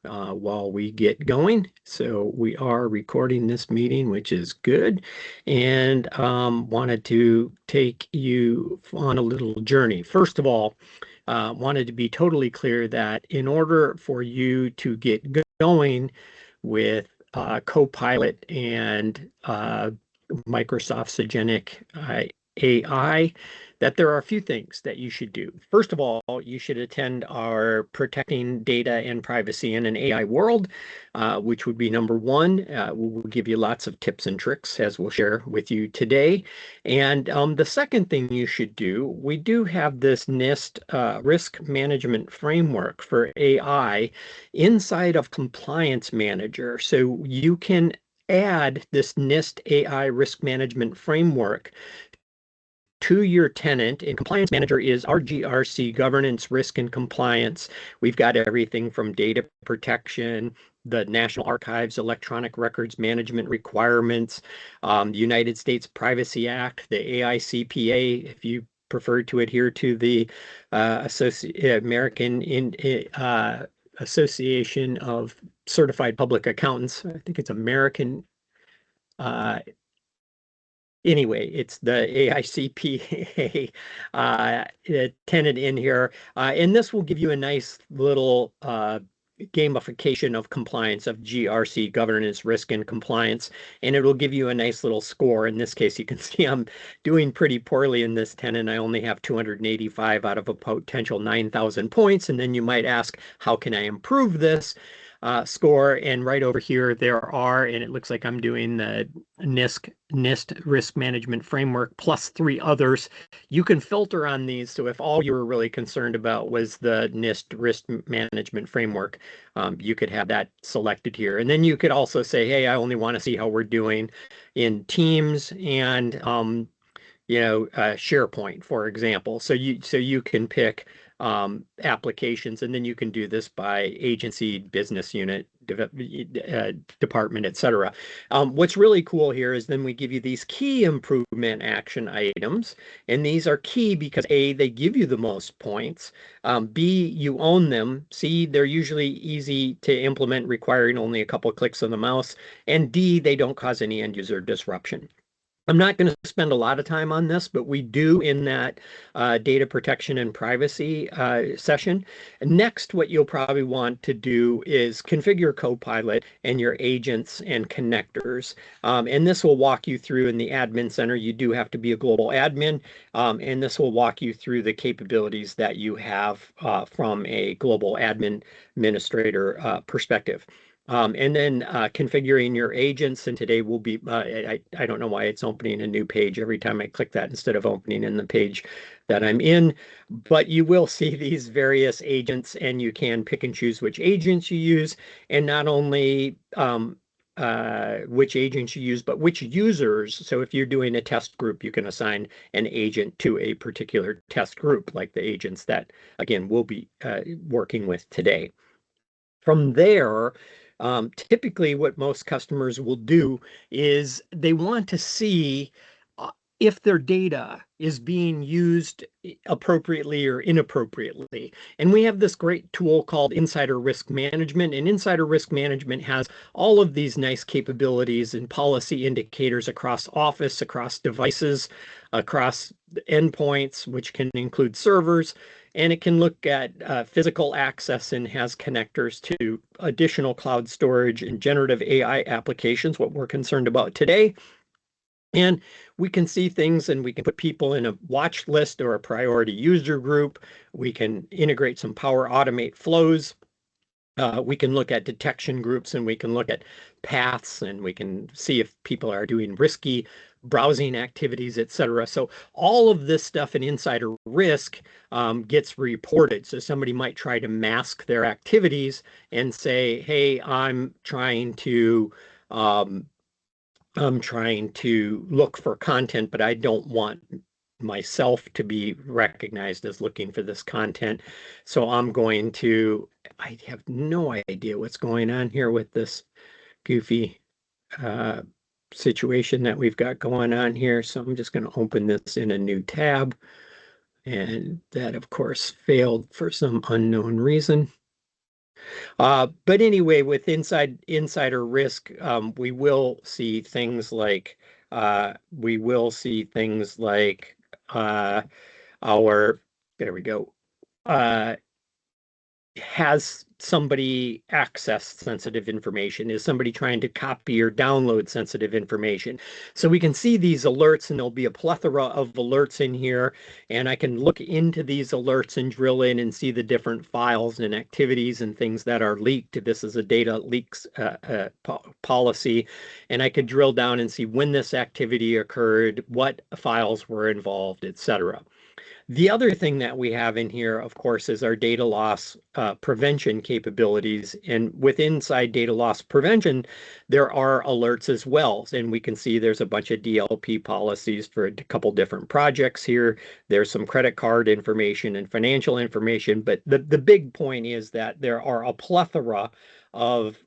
while we get going. So we are recording this meeting, which is good, and wanted to take you on a little journey. First of all, wanted to be totally clear that in order for you to get going with Copilot and Microsoft's agentic AI, that there are a few things that you should do. First of all, you should attend our Protecting Data and Privacy in an AI World, which would be number one. We'll give you lots of tips and tricks as we'll share with you today. And the second thing you should do, we do have this NIST risk management framework for AI inside of Compliance Manager. So you can add this NIST AI risk management framework to your tenant. And Compliance Manager is our GRC, governance, risk, and compliance. We've got everything from data protection, the National Archives electronic records management requirements, the United States Privacy Act, the AICPA, if you prefer to adhere to the Association of Certified Public Accountants. I think it's American. Anyway, it's the AICPA tenant in here. And this will give you a nice little gamification of compliance of GRC, governance, risk, and compliance. And it'll give you a nice little score. In this case, you can see I'm doing pretty poorly in this tenant. I only have 285 out of a potential 9,000 points. And then you might ask, how can I improve this score? And right over here, there are, and it looks like I'm doing the NIST risk management framework plus 3 others. You can filter on these. So if all you were really concerned about was the NIST risk management framework, you could have that selected here. And then you could also say, hey, I only want to see how we're doing in Teams and SharePoint, for example. So you can pick applications, and then you can do this by agency, business unit, department, etc. What's really cool here is then we give you these key improvement action items, and these are key because A, they give you the most points, B, you own them, C, they're usually easy to implement, requiring only a couple of clicks of the mouse, and D, they don't cause any end user disruption. I'm not going to spend a lot of time on this, but we do in that data protection and privacy session. Next, what you'll probably want to do is configure Copilot and your agents and connectors. And this will walk you through in the admin center. You do have to be a global admin, and this will walk you through the capabilities that you have from a global admin administrator perspective. And then configuring your agents, and today will be, I don't know why it's opening a new page every time I click that instead of opening in the page that I'm in, but you will see these various agents and you can pick and choose which agents you use, and not only which agents you use, but which users. So if you're doing a test group, you can assign an agent to a particular test group, like the agents that, again, we'll be working with today. From there, typically what most customers will do is they want to see if their data is being used appropriately or inappropriately. And we have this great tool called Insider Risk Management, and Insider Risk Management has all of these nice capabilities and policy indicators across Office, across devices, across endpoints, which can include servers. And it can look at physical access and has connectors to additional cloud storage and generative AI applications, what we're concerned about today. And we can see things, and we can put people in a watch list or a priority user group. We can integrate some Power Automate flows. We can look at detection groups, and we can look at paths, and we can see if people are doing risky browsing activities, etc. So all of this stuff in Insider Risk gets reported. So somebody might try to mask their activities and say, hey, I'm trying to look for content, but I don't want myself to be recognized as looking for this content. So I have no idea what's going on here with this goofy situation that we've got going on here. So I'm just going to open this in a new tab. And that, of course, failed for some unknown reason. But anyway, with insider risk, we will see things like uh, our there we go. Uh, has somebody accessed sensitive information? Is somebody trying to copy or download sensitive information? So we can see these alerts, and there'll be a plethora of alerts in here. And I can look into these alerts and drill in and see the different files and activities and things that are leaked. This is a data leaks policy. And I could drill down and see when this activity occurred, what files were involved, etc. The other thing that we have in here, of course, is our data loss prevention capabilities. And with inside data loss prevention, there are alerts as well. And we can see there's a bunch of DLP policies for a couple different projects here. There's some credit card information and financial information. But the big point is that there are a plethora of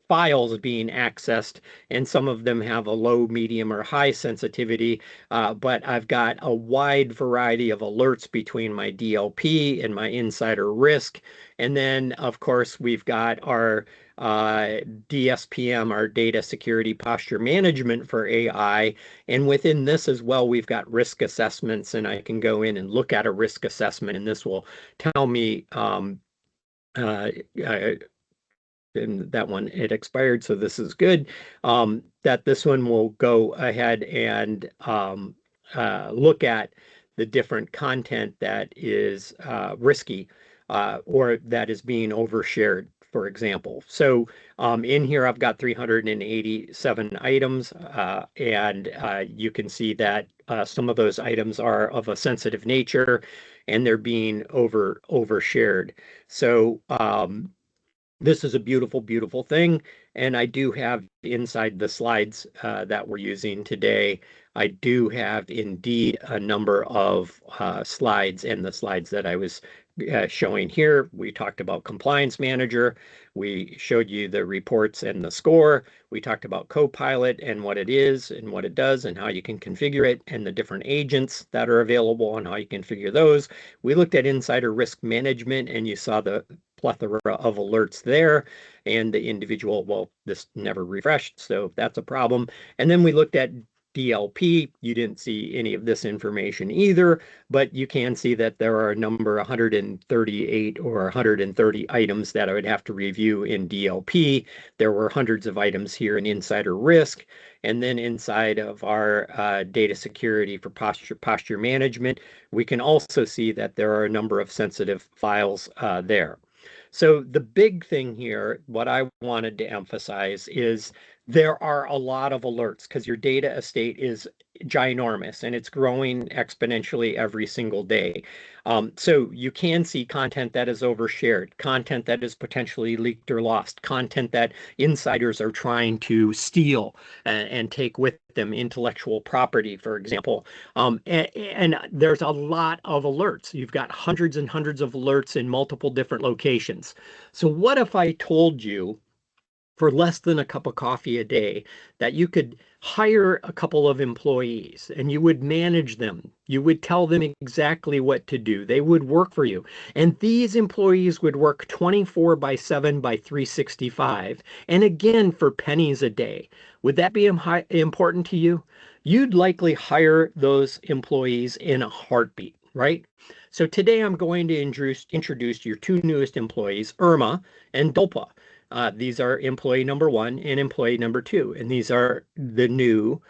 files being accessed, and some of them have a low, medium, or high sensitivity. But I've got a wide variety of alerts between my DLP and my insider risk. And then, of course, we've got our DSPM, our data security posture management for AI. And within this as well, we've got risk assessments, and I can go in and look at a risk assessment, and this will tell me uh, and that one it expired, so this is good. That this one will go ahead and look at the different content that is risky or that is being overshared, for example. So in here, I've got 387 items, and you can see that some of those items are of a sensitive nature, and they're being overshared. So this is a beautiful, beautiful thing. And I do have inside the slides that we're using today, I do have indeed a number of slides, and the slides that I was showing here. We talked about Compliance Manager. We showed you the reports and the score. We talked about Copilot and what it is and what it does and how you can configure it, and the different agents that are available and how you configure those. We looked at insider risk management, and you saw the plethora of alerts there, and the individual, well, this never refreshed, so that's a problem. And then we looked at DLP. You didn't see any of this information either, but you can see that there are a number, 138 or 130 items that I would have to review in DLP. There were hundreds of items here in insider risk. And then inside of our data security for posture management, we can also see that there are a number of sensitive files there. So the big thing here, what I wanted to emphasize is there are a lot of alerts because your data estate is ginormous and it's growing exponentially every single day. So you can see content that is overshared, content that is potentially leaked or lost, content that insiders are trying to steal and take with them, intellectual property, for example. And there's a lot of alerts. You've got hundreds and hundreds of alerts in multiple different locations. So what if I told you for less than a cup of coffee a day that you could hire a couple of employees and you would manage them? You would tell them exactly what to do. They would work for you. And these employees would work 24 by 7 by 365. And again, for pennies a day. Would that be important to you? You'd likely hire those employees in a heartbeat, right? So today I'm going to introduce your two newest employees, IRMa and DaLPa. These are employee number 1 and employee number 2, and these are the new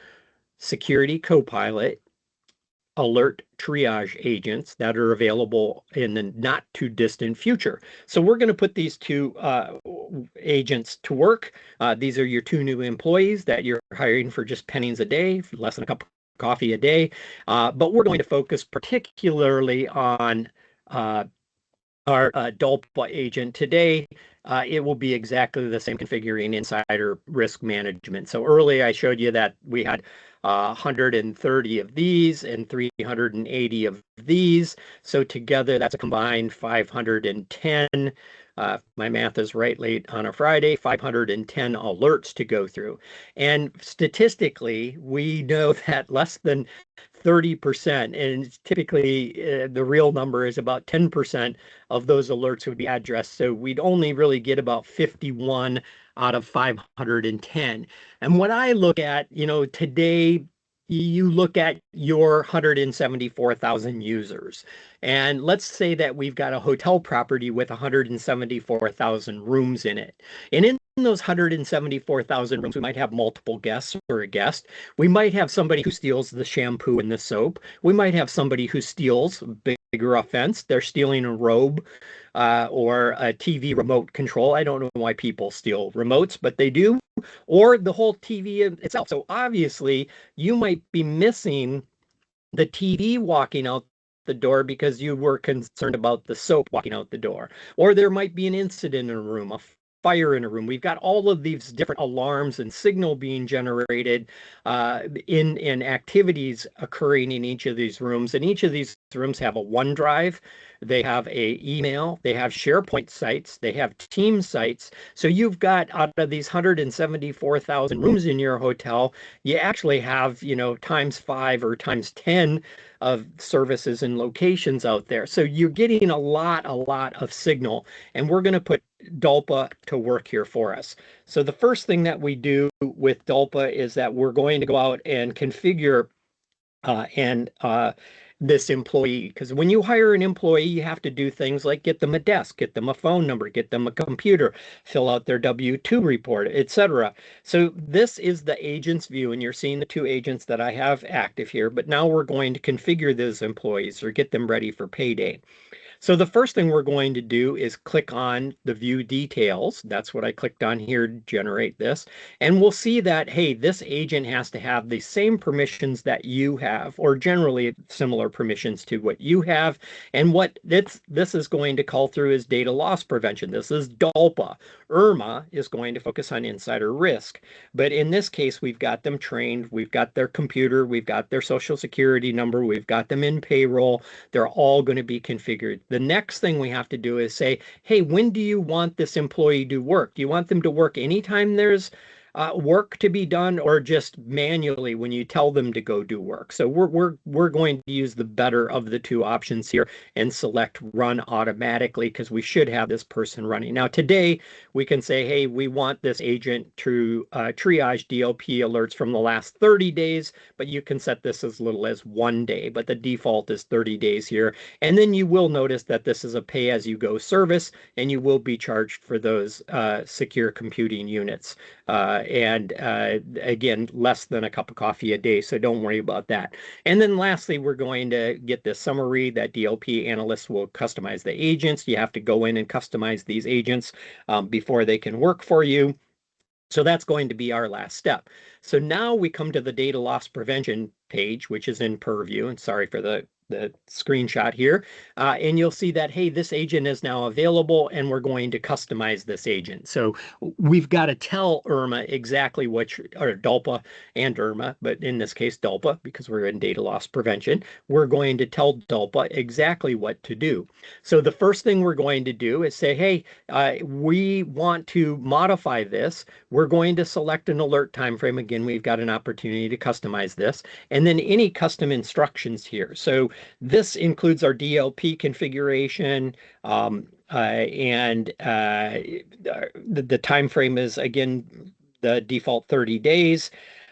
security Copilot alert triage agents that are available in the not too distant future. So we're going to put these two agents to work. These are your two new employees that you're hiring for just pennies a day, less than a cup of coffee a day. But we're going to focus particularly on our DaLPa agent today. It will be exactly the same configuring insider risk management. So earlier I showed you that we had 130 of these and 380 of these. So together that's a combined 510. If my math is right, late on a Friday, 510 alerts to go through. And statistically, we know that less than 30%, and typically the real number is about 10% of those alerts would be addressed. So we'd only really get about 51 out of 510. And what I look at, today, you look at your 174,000 users. And let's say that we've got a hotel property with 174,000 rooms in it. And in those 174,000 rooms, we might have multiple guests or a guest. We might have somebody who steals the shampoo and the soap. We might have somebody who steals, bigger offense. They're stealing a robe or a TV remote control. I don't know why people steal remotes, but they do. Or the whole TV itself. So obviously, you might be missing the TV walking out the door because you were concerned about the soap walking out the door. Or there might be an incident in a room, a fire in a room. We've got all of these different alarms and signal being generated in activities occurring in each of these rooms. And each of these rooms have a OneDrive, they have a email, they have SharePoint sites, they have team sites. So you've got, out of these 174,000 rooms in your hotel, you actually have, times 5 or times 10 of services and locations out there. So you're getting a lot of signal, and we're going to put DaLPa to work here for us. So the first thing that we do with DaLPa is that we're going to go out and configure this employee, because when you hire an employee, you have to do things like get them a desk, get them a phone number, get them a computer, fill out their W-2 report, etc. So this is the agent's view, and you're seeing the two agents that I have active here, but now we're going to configure those employees or get them ready for payday. So the first thing we're going to do is click on the view details. That's what I clicked on here to generate this. And we'll see that, hey, this agent has to have the same permissions that you have, or generally similar permissions to what you have. And what this is going to call through is data loss prevention. This is DaLPa. IRMa is going to focus on insider risk. But in this case, we've got them trained. We've got their computer. We've got their social security number. We've got them in payroll. They're all going to be configured. The next thing we have to do is say, hey, when do you want this employee to work? Do you want them to work anytime there's work to be done, or just manually when you tell them to go do work? So we're going to use the better of the two options here and select run automatically, because we should have this person running. Now today we can say, hey, we want this agent to triage DLP alerts from the last 30 days, but you can set this as little as 1 day, but the default is 30 days here. And then you will notice that this is a pay-as-you-go service, and you will be charged for those secure computing units. And again, less than a cup of coffee a day, so don't worry about that. And then lastly, we're going to get this summary that DLP analysts will customize the agents. You have to go in and customize these agents before they can work for you. So that's going to be our last step. So now we come to the data loss prevention page, which is in Purview, and sorry for the screenshot here, and you'll see that, hey, this agent is now available, and we're going to customize this agent. So we've got to tell IRMA exactly or DaLPa and IRMA, but in this case DaLPa, because we're in data loss prevention, we're going to tell DaLPa exactly what to do. So the first thing we're going to do is say, hey, we want to modify this. We're going to select an alert time frame. Again, we've got an opportunity to customize this, and then any custom instructions here. So this includes our DLP configuration, and the time frame is, again, the default 30 days.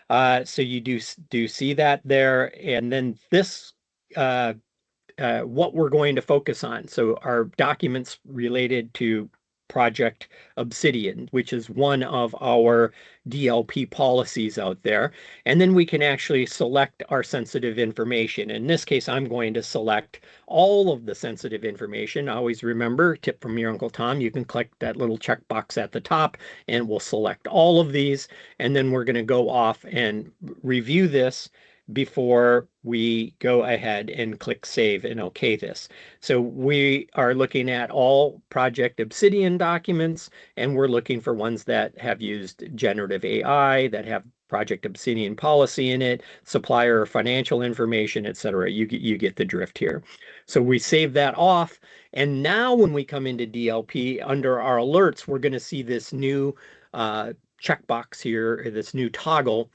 So you do see that there. And then this, what we're going to focus on. So our documents related to Project Obsidian, which is one of our DLP policies out there. And then we can actually select our sensitive information. In this case, I'm going to select all of the sensitive information. Always remember, tip from your Uncle Tom, you can click that little checkbox at the top and we'll select all of these. And then we're going to go off and review this before we go ahead and click save and okay this. So we are looking at all Project Obsidian documents, and we're looking for ones that have used generative AI, that have Project Obsidian policy in it, supplier or financial information, etc. You get the drift here. So we save that off, and now when we come into DLP, under our alerts, we're going to see this new checkbox here, this new toggle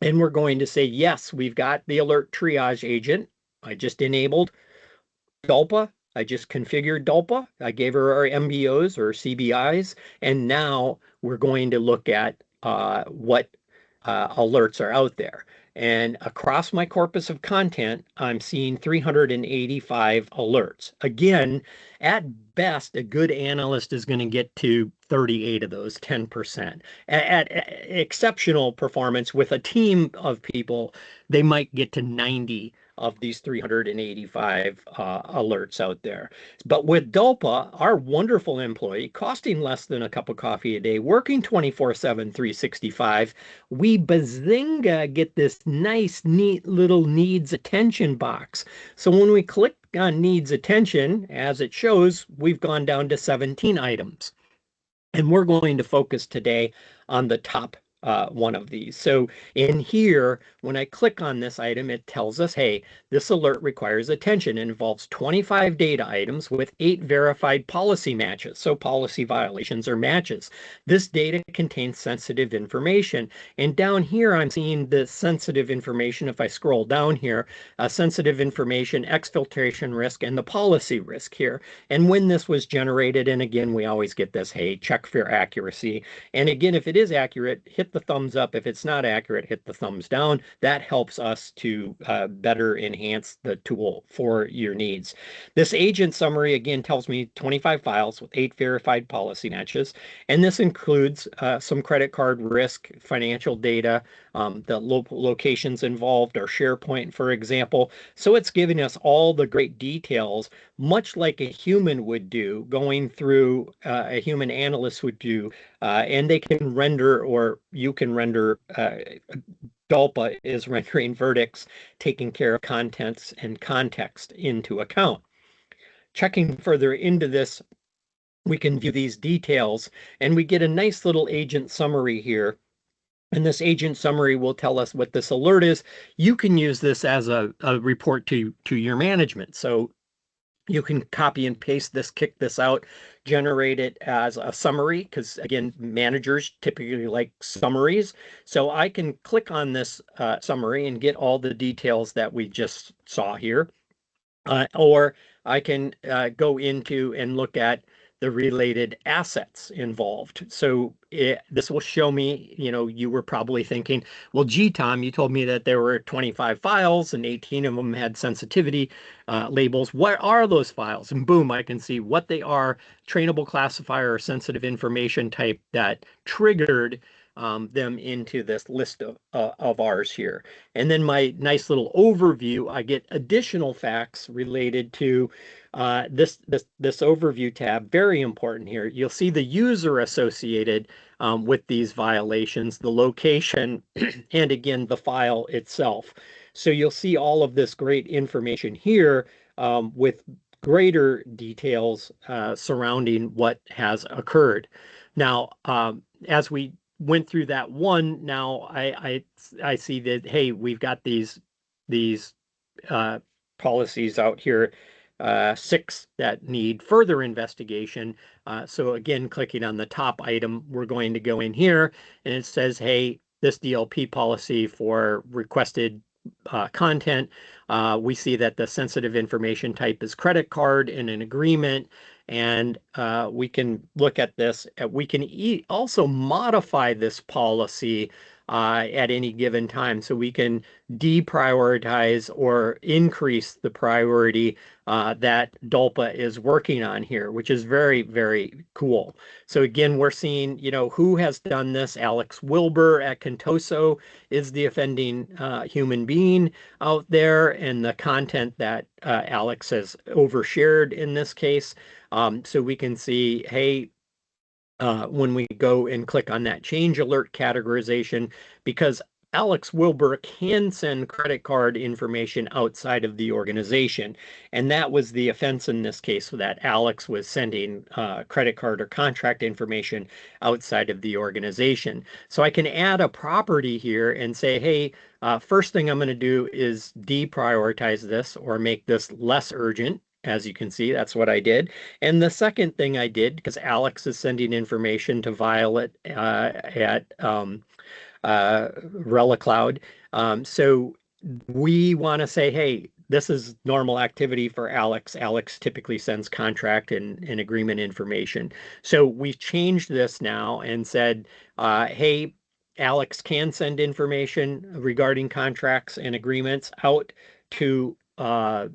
And we're going to say, yes, we've got the alert triage agent. I just enabled DALPA. I just configured DALPA. I gave her our MBOs or CBIs. And now we're going to look at what alerts are out there. And across my corpus of content, I'm seeing 385 alerts. Again, at best, a good analyst is going to get to 38 of those, 10%. At exceptional performance with a team of people, they might get to 90 of these 385 alerts out there. But with DALPA, our wonderful employee, costing less than a cup of coffee a day, working 24/7, 365, we bazinga get this nice, neat little needs attention box. So when we click on needs attention, as it shows, we've gone down to 17 items. And we're going to focus today on the top one of these. So in here, when I click on this item, it tells us, hey, this alert requires attention. It involves 25 data items with 8 verified policy matches. So policy violations or matches. This data contains sensitive information. And down here, I'm seeing the sensitive information. If I scroll down here, sensitive information, exfiltration risk, and the policy risk here. And when this was generated, and again, we always get this, hey, check for accuracy. And again, if it is accurate, hit the thumbs up. If it's not accurate, hit the thumbs down. That helps us to better enhance the tool for your needs. This agent summary, again, tells me 25 files with 8 verified policy matches. And this includes some credit card risk, financial data, the locations involved, or SharePoint, for example. So it's giving us all the great details, much like a human would do, going through a human analyst would do, and they can render, or you can render, DALPA is rendering verdicts, taking care of contents and context into account. Checking further into this, we can view these details, and we get a nice little agent summary here. And this agent summary will tell us what this alert is. You can use this as a report to your management. So you can copy and paste this, kick this out, generate it as a summary, because again, managers typically like summaries. So I can click on this summary and get all the details that we just saw here. Or I can go into and look at the related assets involved. So this will show me, you were probably thinking, well, gee, Tom, you told me that there were 25 files and 18 of them had sensitivity labels. What are those files? And boom, I can see what they are, trainable classifier or sensitive information type that triggered them into this list of ours here. And then my nice little overview, I get additional facts related to this overview tab. Very important here. You'll see the user associated with these violations, the location, and again, the file itself. So you'll see all of this great information here with greater details surrounding what has occurred. Now, as we went through that one, now I see that, hey, we've got these uh, policies out here, 6 that need further investigation. So again, clicking on the top item, we're going to go in here, and it says, hey, this DLP policy for requested content. We see that the sensitive information type is credit card in an agreement. And we can look at this. We can also modify this policy at any given time. So we can deprioritize or increase the priority that DALPA is working on here, which is very, very cool. So again, we're seeing, who has done this. Alex Wilbur at Contoso is the offending human being out there, and the content that Alex has overshared in this case. So we can see, hey, when we go and click on that change alert categorization, because Alex Wilbur can send credit card information outside of the organization. And that was the offense in this case, so that Alex was sending credit card or contract information outside of the organization. So I can add a property here and say, hey, first thing I'm going to do is deprioritize this or make this less urgent. As you can see, that's what I did. And the second thing I did, because Alex is sending information to Violet at Rela Cloud. So we want to say, hey, this is normal activity for Alex. Alex typically sends contract and agreement information. So we've changed this now and said, hey, Alex can send information regarding contracts and agreements out to Rela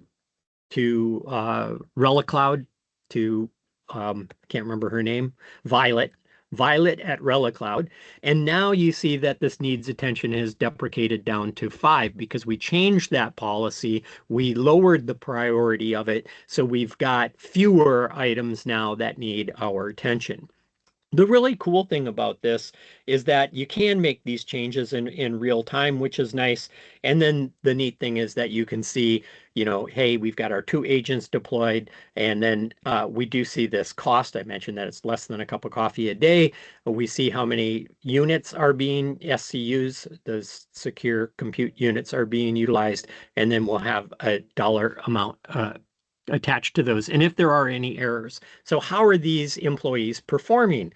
Cloud, to can't remember her name, Violet. Violet at Rela Cloud. And now you see that this needs attention is deprecated down to 5 because we changed that policy. We lowered the priority of it. So we've got fewer items now that need our attention. The really cool thing about this is that you can make these changes in real time, which is nice. And then the neat thing is that you can see, hey, we've got our 2 agents deployed, and then we do see this cost. I mentioned that it's less than a cup of coffee a day. We see how many units are being SCUs, those secure compute units are being utilized, and then we'll have a dollar amount attached to those, and if there are any errors. So how are these employees performing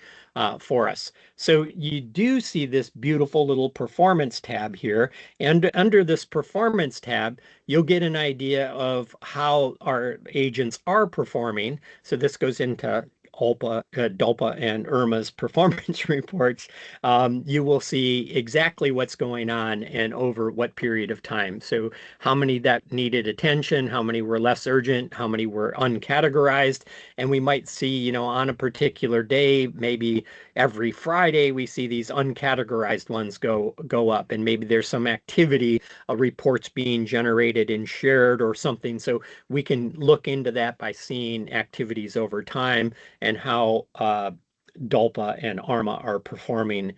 for us? So you do see this beautiful little performance tab here, and under this performance tab, you'll get an idea of how our agents are performing. So this goes into DaLPa and IRMa's performance reports. You will see exactly what's going on and over what period of time. So how many that needed attention, how many were less urgent, how many were uncategorized. And we might see, on a particular day, maybe every Friday, we see these uncategorized ones go up. And maybe there's some activity, reports being generated and shared or something. So we can look into that by seeing activities over time and how DaLPa and IRMa are performing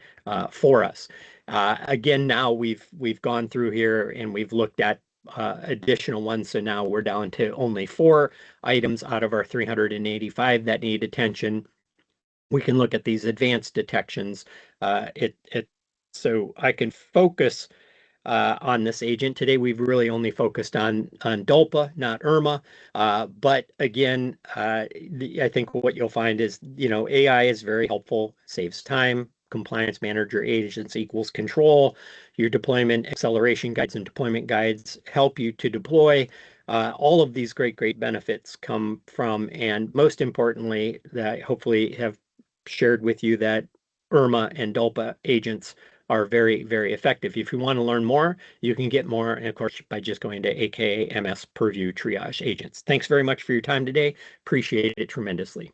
for us. Again, now we've gone through here and we've looked at additional ones. So now we're down to only 4 items out of our 385 that need attention. We can look at these advanced detections. So I can focus on this agent. Today, we've really only focused on DaLPa, not IRMa. But again, I think what you'll find is, AI is very helpful, saves time. Compliance manager agents equals control. Your deployment acceleration guides and deployment guides help you to deploy. All of these great benefits come from, and most importantly, that I hopefully have shared with you, that IRMa and DaLPa agents are very effective. If you want to learn more, you can get more, and of course, by just going to AKA MS Purview Triage Agents. Thanks very much for your time today. Appreciate it tremendously.